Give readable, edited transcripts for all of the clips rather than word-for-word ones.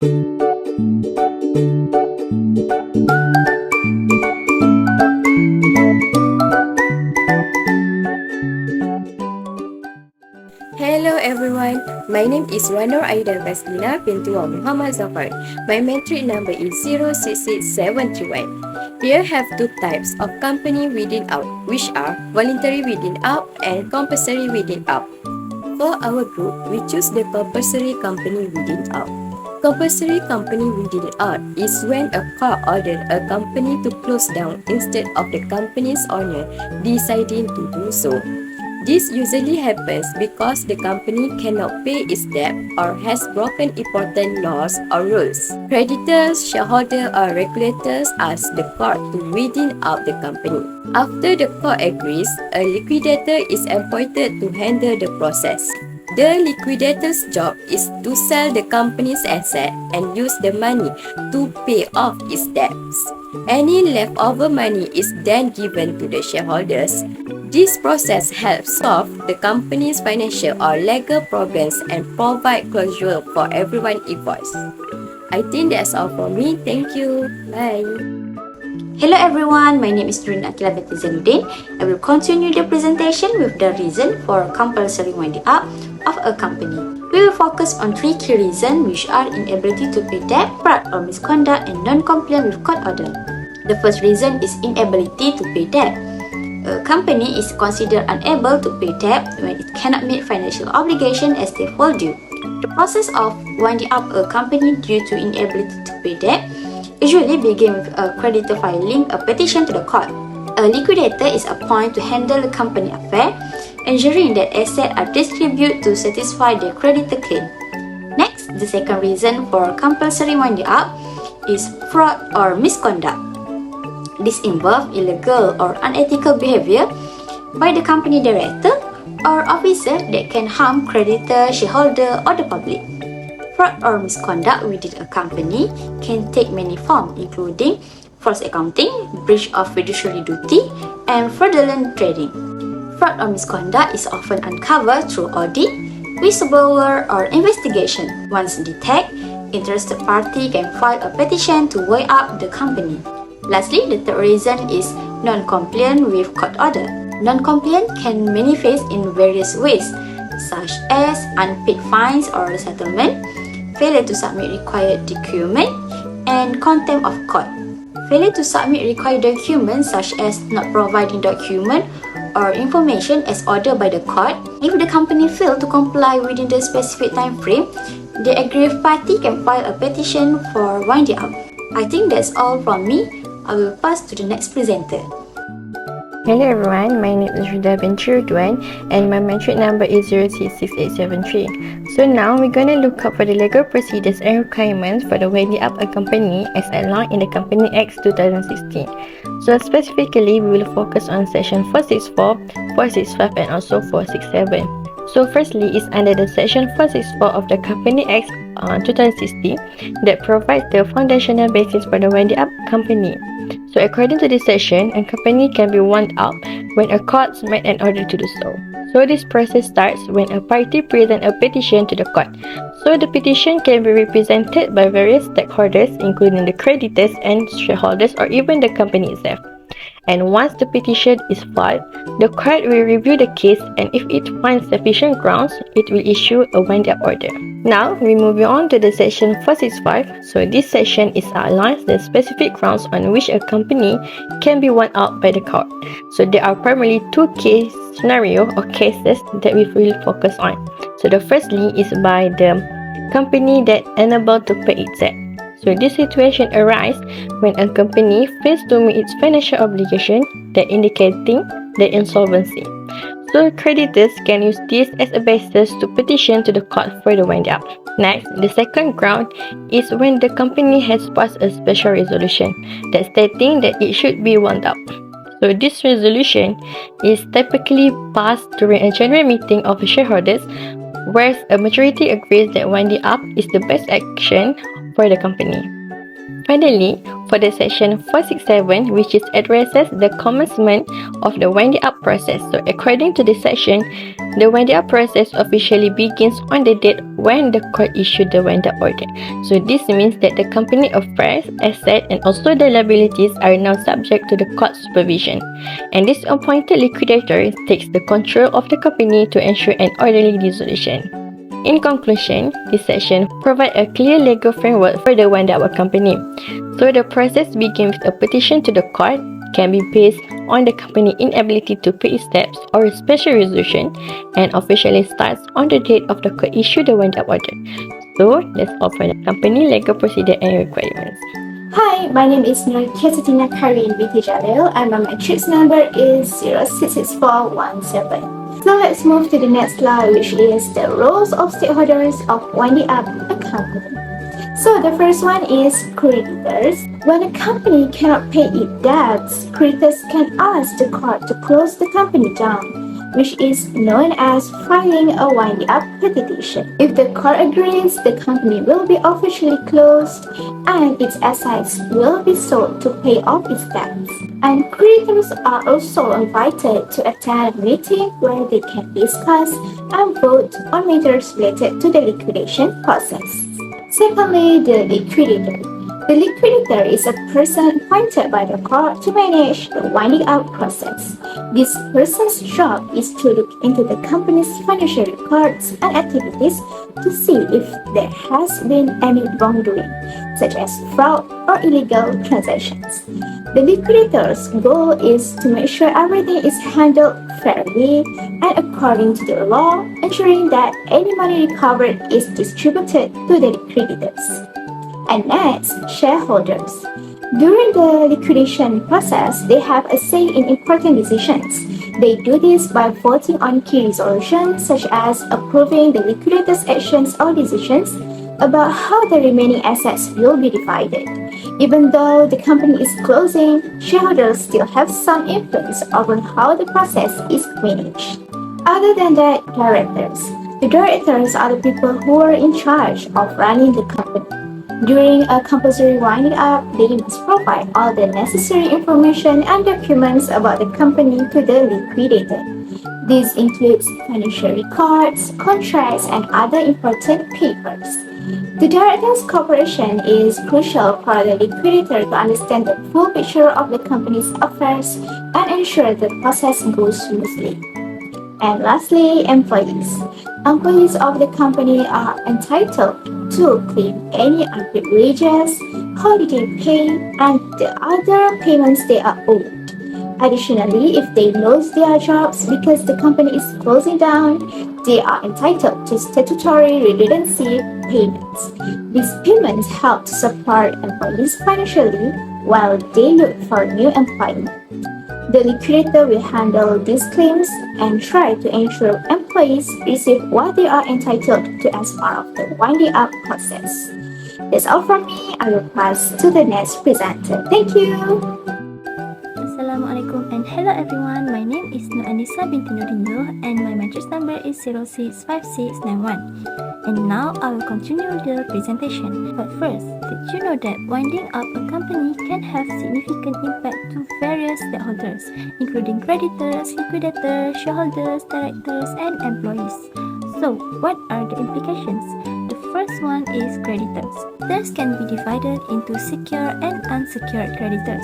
Hello everyone, my name is AIDA KHAYRIN BINTU Muhammad ZAFAREKH. My matric number is 066731. Here have two types of company within out, which are voluntary within out and compulsory within out. For our group, we choose the compulsory company within out. Compulsory company within out is when a court orders a company to close down instead of the company's owner deciding to do so. This usually happens because the company cannot pay its debt or has broken important laws or rules. Creditors, shareholders, or regulators ask the court to within out the company. After the court agrees, a liquidator is appointed to handle the process. The liquidator's job is to sell the company's asset and use the money to pay off its debts. Any leftover money is then given to the shareholders. This process helps solve the company's financial or legal problems and provide closure for everyone involved. I think that's all for me. Thank you. Bye. Hello everyone, my name is NURIN ZAINUDDin. I will continue the presentation with the reason for compulsory winding up of a company. We will focus on three key reasons, which are inability to pay debt, fraud or misconduct, and non-compliance with court order. The first reason is inability to pay debt. A company is considered unable to pay debt when it cannot meet financial obligation as they fall due. The process of winding up a company due to inability to pay debt usually begins with a creditor filing a petition to the court. A liquidator is appointed to handle the company affair, ensuring that assets are distributed to satisfy the creditor claim. Next, the second reason for compulsory winding up is fraud or misconduct. This involves illegal or unethical behavior by the company director or officer that can harm creditor, shareholder, or the public. Fraud or misconduct within a company can take many forms, including false accounting, breach of fiduciary duty, and fraudulent trading. Fraud or misconduct is often uncovered through audit, whistleblower, or investigation. Once detected, interested party can file a petition to weigh up the company. Lastly, the third reason is non-compliance with court order. Non-compliance can manifest in various ways, such as unpaid fines or settlement, failure to submit required document, and contempt of court. Failure to submit required documents, such as not providing document or information as ordered by the court. If the company fails to comply within the specific time frame, the aggrieved party can file a petition for winding up. I think that's all from me. I will pass to the next presenter. Hello everyone, my name is RUDUAN and my matric number is 066873. So now we're going to look up for the legal procedures and requirements for the winding up a company as outlined in the Company Act 2016. So specifically, we will focus on section 464, 465 and also 467. So firstly is under the section 464 of the Company Act 2016 that provides the foundational basis for the winding up company. So according to this section, a company can be wound up when a court made an order to do so. So this process starts when a party presents a petition to the court. So the petition can be represented by various stakeholders, including the creditors and shareholders, or even the company itself. And once the petition is filed, the court will review the case, and if it finds sufficient grounds, it will issue a wind-up order. Now, we move on to the section 465. So this section is outlines the specific grounds on which a company can be wound up by the court. So there are primarily two case scenario or cases that we will focus on. So the firstly is by the company that unable to pay its debt. So this situation arises when a company fails to meet its financial obligation, that indicating the insolvency. So creditors can use this as a basis to petition to the court for the wind up. Next, the second ground is when the company has passed a special resolution that stating that it should be wound up. So this resolution is typically passed during a general meeting of shareholders, whereas a majority agrees that winding up is the best action for the company. Finally, for the section 467, which is addresses the commencement of the winding up process. So according to this section, the winding up process officially begins on the date when the court issued the wind up order. So this means that the company affairs, assets and also the liabilities are now subject to the court supervision. And this appointed liquidator takes the control of the company to ensure an orderly dissolution. In conclusion, this section provides a clear legal framework for the wind up a company. So the process begins with a petition to the court, can be based on the company's inability to pay its debts or a special resolution, and officially starts on the date of the court issue the wind up order. So that's all for the company legal procedure and requirements. Hi, my name is QIASATINA KHAYRIN binti JALIL and my matrix number is 066417. Now let's move to the next slide, which is the roles of stakeholders of winding up a company. So the first one is creditors. When a company cannot pay its debts, creditors can ask the court to close the company down, which is known as filing a winding up petition. If the court agrees, the company will be officially closed and its assets will be sold to pay off its debts. And creditors are also invited to attend a meeting where they can discuss and vote on matters related to the liquidation process. Secondly, the liquidator. The liquidator is a person appointed by the court to manage the winding up process. This person's job is to look into the company's financial records and activities to see if there has been any wrongdoing, such as fraud or illegal transactions. The liquidator's goal is to make sure everything is handled fairly and according to the law, ensuring that any money recovered is distributed to the creditors. And next, shareholders. During the liquidation process, they have a say in important decisions. They do this by voting on key resolutions such as approving the liquidator's actions or decisions about how the remaining assets will be divided. Even though the company is closing, shareholders still have some influence over how the process is managed. Other than that, directors. The directors are the people who are in charge of running the company. During a compulsory winding up, they must provide all the necessary information and documents about the company to the liquidator. This includes financial records, contracts, and other important papers. The director's cooperation is crucial for the liquidator to understand the full picture of the company's affairs and ensure the process goes smoothly. And lastly, employees. Employees of the company are entitled to claim any unpaid wages, holiday pay, and the other payments they are owed. Additionally, if they lose their jobs because the company is closing down, they are entitled to statutory redundancy payments. These payments help to support employees financially while they look for new employment. The liquidator will handle these claims and try to ensure employees receive what they are entitled to as part of the winding up process. That's all from me. I will pass to the next presenter. Thank you. Assalamualaikum and hello everyone. My name is Annisa binti NURIN and my matrix number is 065691. And now I will continue the presentation. But first, did you know that winding up a company can have significant impact to various stakeholders, including creditors, liquidators, shareholders, directors, and employees? So, what are the implications? The first one is creditors. Creditors can be divided into secure and unsecured creditors.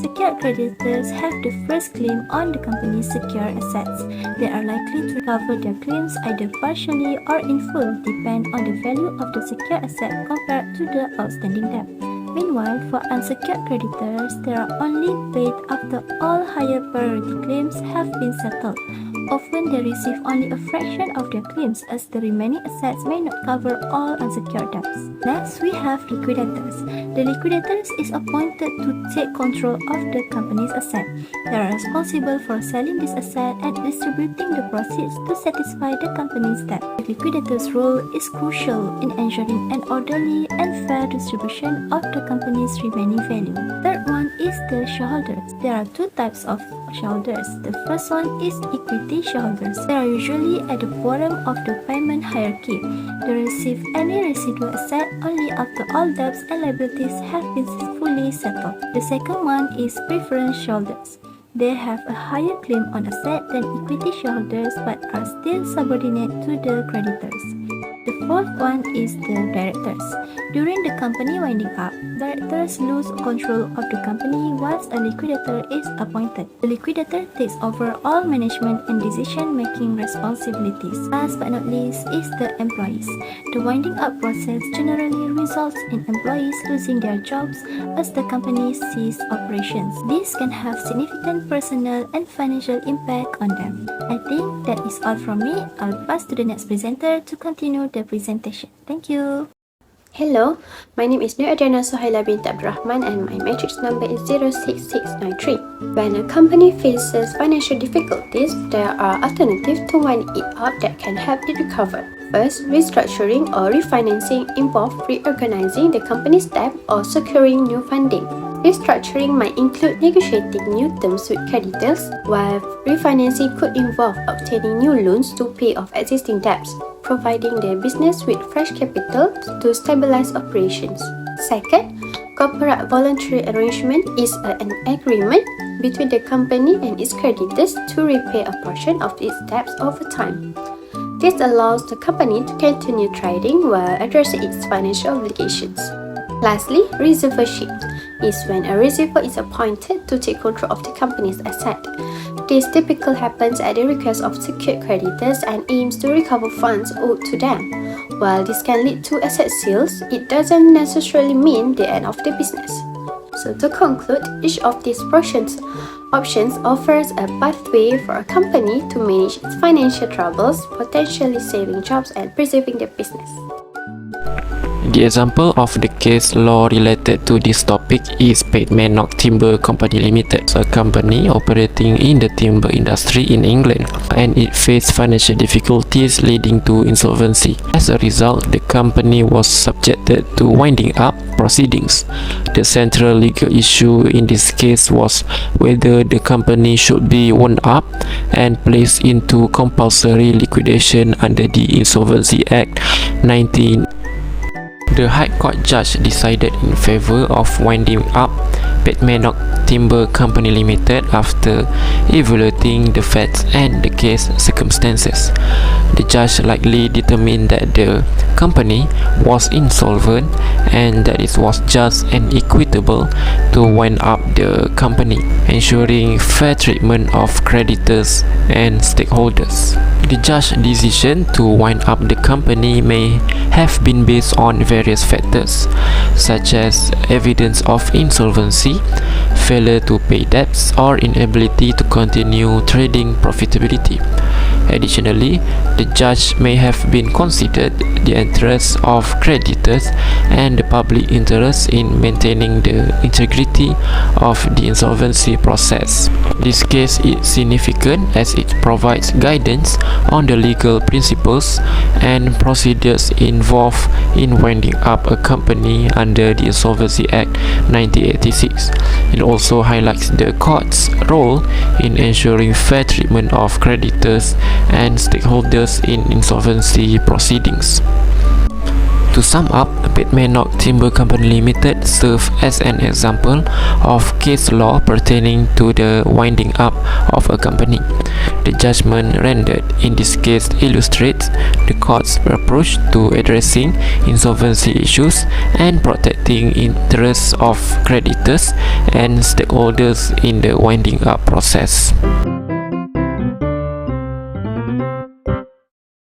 Secured creditors have the first claim on the company's secure assets. They are likely to recover their claims either partially or in full, depend on the value of the secure asset compared to the outstanding debt. Meanwhile, for unsecured creditors, they are only paid after all higher priority claims have been settled. Often they receive only a fraction of their claims as the remaining assets may not cover all unsecured debts. Next, we have liquidators. The liquidators is appointed to take control of the company's asset. They are responsible for selling this asset and distributing the proceeds to satisfy the company's debt. The liquidator's role is crucial in ensuring an orderly and fair distribution of the company's remaining value. Third one is the shareholders. There are two types of shareholders. The first one is equity shareholders. They are usually at the bottom of the payment hierarchy. They receive any residual asset only after all debts and liabilities have been fully settled. The second one is preference shareholders. They have a higher claim on asset than equity shareholders but are still subordinate to the creditors. The fourth one is the directors. During the company winding up, directors lose control of the company once a liquidator is appointed. The liquidator takes over all management and decision-making responsibilities. Last but not least is the employees. The winding up process generally results in employees losing their jobs as the company ceases operations. This can have significant personal and financial impact on them. I think that is all from me. I'll pass to the next presenter to continue the presentation. Thank you. Hello, my name is NURDIN SUHAILA binti ABDUL and my matrix number is 06693. When a company faces financial difficulties, there are alternatives to wind it up that can help it recover. First, restructuring or refinancing involves reorganizing the company's debt or securing new funding. Restructuring might include negotiating new terms with creditors, while refinancing could involve obtaining new loans to pay off existing debts, providing the business with fresh capital to stabilize operations. Second, corporate voluntary arrangement is an agreement between the company and its creditors to repay a portion of its debts over time. This allows the company to continue trading while addressing its financial obligations. Lastly, receivership is when a receiver is appointed to take control of the company's asset. This typically happens at the request of secured creditors and aims to recover funds owed to them. While this can lead to asset sales, it doesn't necessarily mean the end of the business. So to conclude, each of these options offers a pathway for a company to manage its financial troubles, potentially saving jobs and preserving the business. The example of the case law related to this topic is Padmanock Timber Company Limited, a company operating in the timber industry in England, and it faced financial difficulties leading to insolvency. As a result, the company was subjected to winding up proceedings. The central legal issue in this case was whether the company should be wound up and placed into compulsory liquidation under the Insolvency Act 19. The High Court judge decided in favor of winding up Padmanock Timber Company Limited after evaluating the facts and the case circumstances. The judge likely determined that the company was insolvent and that it was just and equitable to wind up the company, ensuring fair treatment of creditors and stakeholders. The judge's decision to wind up the company may have been based on various factors, such as evidence of insolvency, failure to pay debts, or inability to continue trading profitability. Additionally, the judge may have been considered the interests of creditors and the public interest in maintaining the integrity of the insolvency process. This case is significant as it provides guidance on the legal principles and procedures involved in winding up a company under the Insolvency Act 1986. It also highlights the court's role in ensuring fair treatment of creditors and stakeholders in insolvency proceedings. To sum up, Padmanock Timber Company Limited serves as an example of case law pertaining to the winding up of a company. The judgment rendered in this case illustrates the court's approach to addressing insolvency issues and protecting interests of creditors and stakeholders in the winding up process.